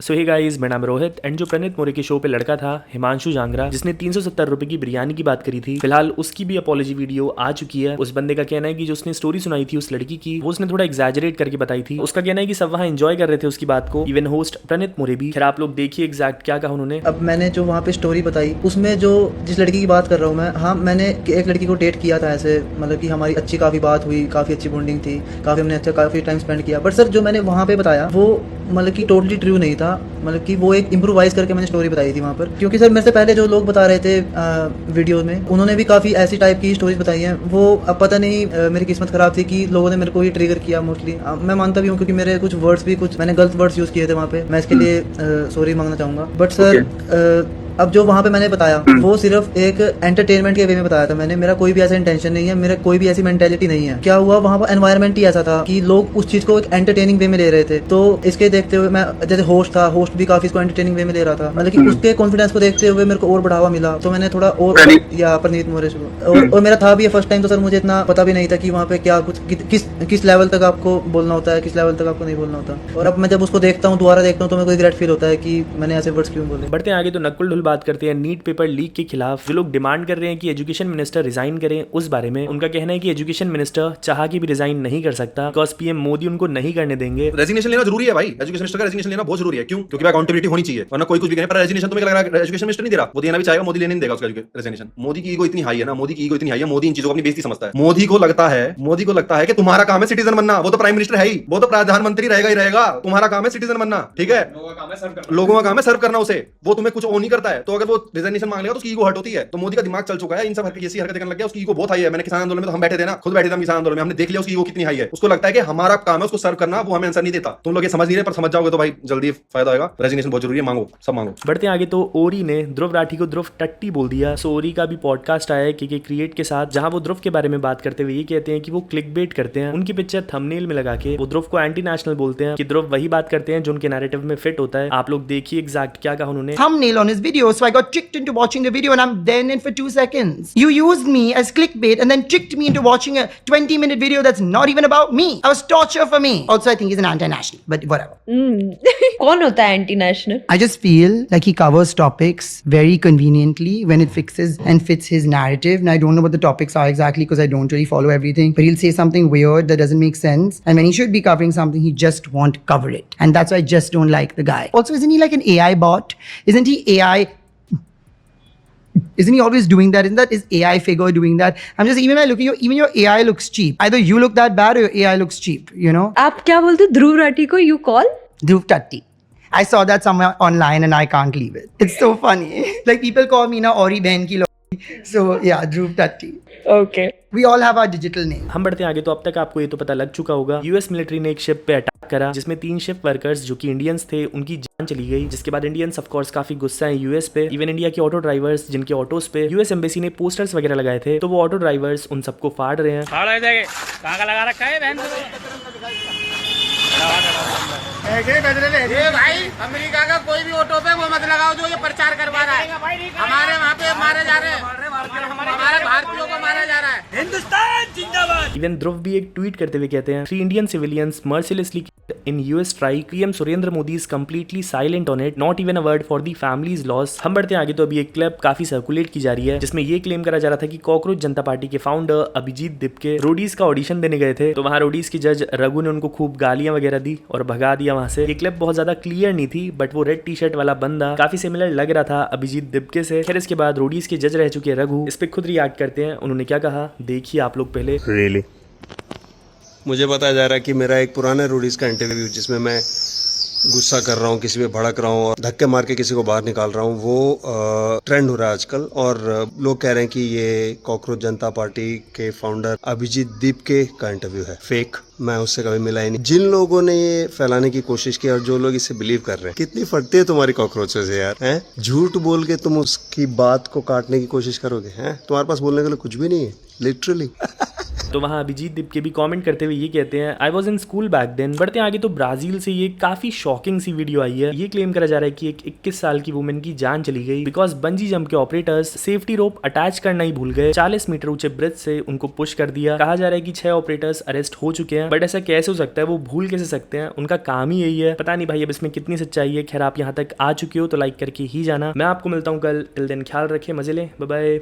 सो hey guys, मेरा नाम Rohit and जो प्रणीत मोरे के शो पे लड़का था हिमांशु जांगरा जिसने 370 रुपए की बिरयानी की बात करी थी, फिलहाल उसकी भी अपॉलॉजी वीडियो आ चुकी है। उस बंदे का कहना है कि जो उसने स्टोरी सुनाई थी उस लड़की की, वो उसने थोड़ा एग्जैजरेट करके बताई थी। उसका कहना है कि सब वहाँ एंजॉय कर रहे थे उसकी बात को, इवन होस्ट प्रणीत मोरे भी। फिर आप लोग देखिए एग्जैक्ट क्या कहा उन्होंने। अब मैंने जो वहाँ पे स्टोरी बताई उसमें जो जिस लड़की की बात कर रहा हूँ मैं, हाँ मैंने एक लड़की को डेट किया था ऐसे, मतलब कि हमारी अच्छी काफ़ी बात हुई, काफ़ी अच्छी बॉन्डिंग थी, काफ़ी हमने अच्छा काफ़ी टाइम स्पेंड किया। बट सर जो मैंने वहाँ पे बताया वो मतलब कि टोटली ट्रू नहीं था, मतलब कि वो एक इम्प्रोवाइज करके मैंने स्टोरी बताई थी वहाँ पर। क्योंकि सर मेरे से पहले जो लोग बता रहे थे वीडियो में, उन्होंने भी काफ़ी ऐसी टाइप की स्टोरीज बताई हैं। वो अब पता नहीं मेरी किस्मत ख़राब थी कि लोगों ने मेरे को ही ट्रिगर किया मोस्टली। मैं मानता भी हूँ क्योंकि मेरे कुछ वर्ड्स भी कुछ मैंने गलत वर्ड्स यूज़ किए थे वहाँ पे, मैं इसके लिए सॉरी मांगना चाहूँगा। बट सर अब जो वहाँ पे मैंने बताया वो सिर्फ एक एंटरटेनमेंट के वे में बताया था मैंने, मेरा कोई भी ऐसा इंटेंशन नहीं है, मेरा कोई भी ऐसी मेंटेलिटी नहीं है। क्या हुआ वहाँ पर एनवायरनमेंट ही ऐसा था कि लोग उस चीज को एक एंटरटेनिंग वे में ले रहे थे। तो इसके देखते हुए मैं जैसे होस्ट था, होस्ट भी काफी इसको एंटरटेनिंग वे में ले रहा था, मतलब कि उसके कॉन्फिडेंस को देखते हुए मेरे को और बढ़ावा मिला। तो मैंने थोड़ा और या प्रणीत मोरे और मेरा था भी फर्स्ट टाइम, तो सर मुझे इतना पता भी नहीं था कि वहाँ पे क्या कुछ किस लेवल तक आपको बोलना होता है, किस लेवल तक आपको नहीं बोलना होता। और अब मैं जब उसको देखता हूँ, दोबारा देखता हूँ, तो मेरे को रिग्रेट फील होता है कि मैंने ऐसे वर्ड्स क्यों बोले। बढ़ते हैं आगे तो नकुल ढुल बात करते हैं नीट पेपर लीक के खिलाफ। जो लोग डिमांड कर रहे हैं कि एजुकेशन मिनिस्टर रिजाइन करें, उस बारे में उनका कहना है कि एजुकेशन मिनिस्टर चाह के भी रिजाइन नहीं कर सकता, बिकॉज पीएम मोदी उनको नहीं करने देंगे। रेजिग्नेशन लेना जरूरी है भाई, एजुकेशन मिनिस्टर का रेजिग्नेशन लेना बहुत जरूरी है। क्यों? क्योंकि अकाउंटेबिलिटी होनी चाहिए, वरना कोई कुछ भी कहे। पर रेजिग्नेशन तुम्हें लग रहा है एजुकेशन मिनिस्टर नहीं दे रहा, वो देना भी चाहेगा, मोदी लेने नहीं देगा उसका रेजिग्नेशन। मोदी की ईगो इतनी हाई है ना, मोदी की ईगो इतनी हाई है, मोदी इन चीजों को अपनी बेइज्जती समझता है। मोदी को लगता है कि तुम्हारा काम है सिटीजन बनना। वो तो प्राइम मिनिस्टर है ही, वो तो प्रधानमंत्री रहेगा ही रहेगा। तुम्हारा काम है सिटीजन बनना, ठीक है? लोगों का काम है सर्व करना उसे। वो तुम्हें कुछ ओन नहीं करता है, तो अगर वो रिजाइनेशन मांग लेगा तो उसकी ईगो हर्ट होती है। तो मोदी का दिमाग चल चुका है, इन सब ऐसी हरकतें करने लग गया, उसकी ईगो बहुत हाई है। मैंने किसान आंदोलन में तो हम बैठे थे ना, खुद बैठे थे हम किसान आंदोलन में, हमने देख लिया उसकी ईगो कितनी हाई है। उसको लगता है कि हमारा काम है उसको सर्व करना, वो हमें आंसर नहीं देता। तुम लोग ये समझ नहीं रहे, पर समझ जाओगे तो भाई जल्दी फायदा होगा। रेजिग्नेशन बहुत जरूरी है, मांगो, सब मांगो। बढ़ते आगे तो ओरी ने ध्रुव राठी को ध्रुव टट्टी बोल दिया। सो ओरी का भी पॉडकास्ट आया है के क्रिएट के साथ, जहां वो ध्रुव के बारे में बात करते हुए ये कहते हैं कि वो क्लिकबेट करते हैं। उनकी पिक्चर थंबनेल में लगा के वो ध्रुव को एंटी नेशनल बोलते हैं, कि ध्रुव वही बात करते हैं जो उनके नैरेटिव में फिट होता है। आप लोग देखिए एग्जैक्ट क्या कहा उन्होंने। Thumbnail on his video, so I got tricked into watching the video and I'm then in for 2 seconds. You used me as clickbait and then tricked me into watching a 20-minute video that's not even about me. That was torture for me. Also, I think he's an anti-national, but whatever. कौन होता है anti national? I just feel like he covers topics very conveniently when it fixes and fits his narrative. And I don't know what the topics are exactly because I don't really follow everything. But he'll say something weird that doesn't make sense. And when he should be covering something, he just won't cover it. And that's why I just don't like the guy. Also, isn't he like an AI bot? Isn't he AI? Isn't he always doing that? Isn't that his AI figure doing that? I'm just, even when I look at you, even your AI looks cheap. Either you look that bad or your AI looks cheap, you know? आप क्या बोलते हो? ध्रुव राठी को you call? Dhruv Tatti. I saw that somewhere online and I can't leave it. It's so funny. Like people call me na Auri Behan ki Lodi. So yeah, Dhruv Tatti. Okay. We all have our digital name. हम बढ़ते आगे तो अब तक आपको ये तो पता लग चुका होगा, यूएस मिलिट्री ने एक शिप पे अटैक करा जिसमें 3 शिप वर्कर्स जो कि इंडियंस थे उनकी जान चली गई। जिसके बाद इंडियंस ऑफ कोर्स काफी गुस्सा है यूएस पे। इवन इंडिया के ऑटो ड्राइवर्स जिनके ऑटोस पे यूएस एम्बेसी ने पोस्टर्स वगैरह लगाए थे, तो वो ऑटो ड्राइवर्स उन सबको फाड़ रहे हैं। कहाँ का लगा रखा है बहन? भाई अमेरिका का कोई भी ऑटो पे वो मत लगाओ जो ये प्रचार करवा रहा है। हमारे वहाँ पे मारे जा रहे हैं, हमारे भारतीयों को मारा जा रहा है। हिंदुस्तान जिंदाबाद। इवन ध्रुव भी एक ट्वीट करते हुए कहते हैं 3 Indian civilians mercilessly in US strike, PM Surendra Modi is completely silent on it, not even a word for the families loss. हम बढ़ते आगे तो अभी एक क्लिप काफी सर्कुलेट की जा रही है जिसमें ये क्लेम करा जा रहा था कि कॉकरोच जनता पार्टी के फाउंडर अभिजीत दिपके रोडीज का ऑडिशन देने गए थे, तो वहां रोडीज की जज रघु ने उनको खूब गालियां वगैरह दी और भगा दिया वहां से। ये क्लिप बहुत ज्यादा क्लियर नहीं थी, बट वो रेड टी शर्ट वाला बंदा काफी सिमिलर लग रहा था अभिजीत दिपके से। खैर इसके बाद रोडीज के जज रह चुके रघु इस पे खुद रिएक्ट करते हैं। उन्होंने क्या कहा देखिए आप लोग पहले। Really? मुझे बताया जा रहा है कि मेरा एक पुराना रोडीज का इंटरव्यू जिसमें मैं गुस्सा कर रहा हूँ, किसी पे भड़क रहा हूँ और धक्के मार के किसी को बाहर निकाल रहा हूँ, वो ट्रेंड हो रहा है आजकल। और लोग कह रहे हैं कि ये कॉकरोच जनता पार्टी के फाउंडर अभिजीत दीपके का इंटरव्यू है, फेक। मैं उससे कभी मिला ही नहीं। जिन लोगों ने ये फैलाने की कोशिश की और जो लोग इसे बिलीव कर रहे हैं, कितनी फटती है तुम्हारी कॉकरोचों से यार, हैं? झूठ बोल के तुम उसकी बात को काटने की कोशिश करोगे, हैं? तुम्हारे पास बोलने के लिए कुछ भी नहीं है, लिटरली। तो वहाँ अभिजीत दीप भी कमेंट करते हुए ये कहते हैं I was in school back then. बढ़ते आगे तो ब्राजील से ये काफी शॉकिंग सी वीडियो आई है। ये क्लेम करा जा रहा है कि एक 21 साल की वुमेन की जान चली गई बिकॉज बंजी जंप के ऑपरेटर्स सेफ्टी रोप अटैच करना ही भूल गए। 40 मीटर ऊंचे ब्रिज से उनको पुश कर दिया। कहा जा रहा है कि 6 ऑपरेटर्स अरेस्ट हो चुके हैं, बट ऐसा कैसे हो सकता है, वो भूल कैसे सकते हैं, उनका काम ही यही है। पता नहीं भाई अब इसमें कितनी सच्चाई है। खैर आप यहाँ तक आ चुके हो तो लाइक करके ही जाना। मैं आपको मिलता हूँ कल, टिल देन ख्याल रखें, मजे लें, बाय बाय।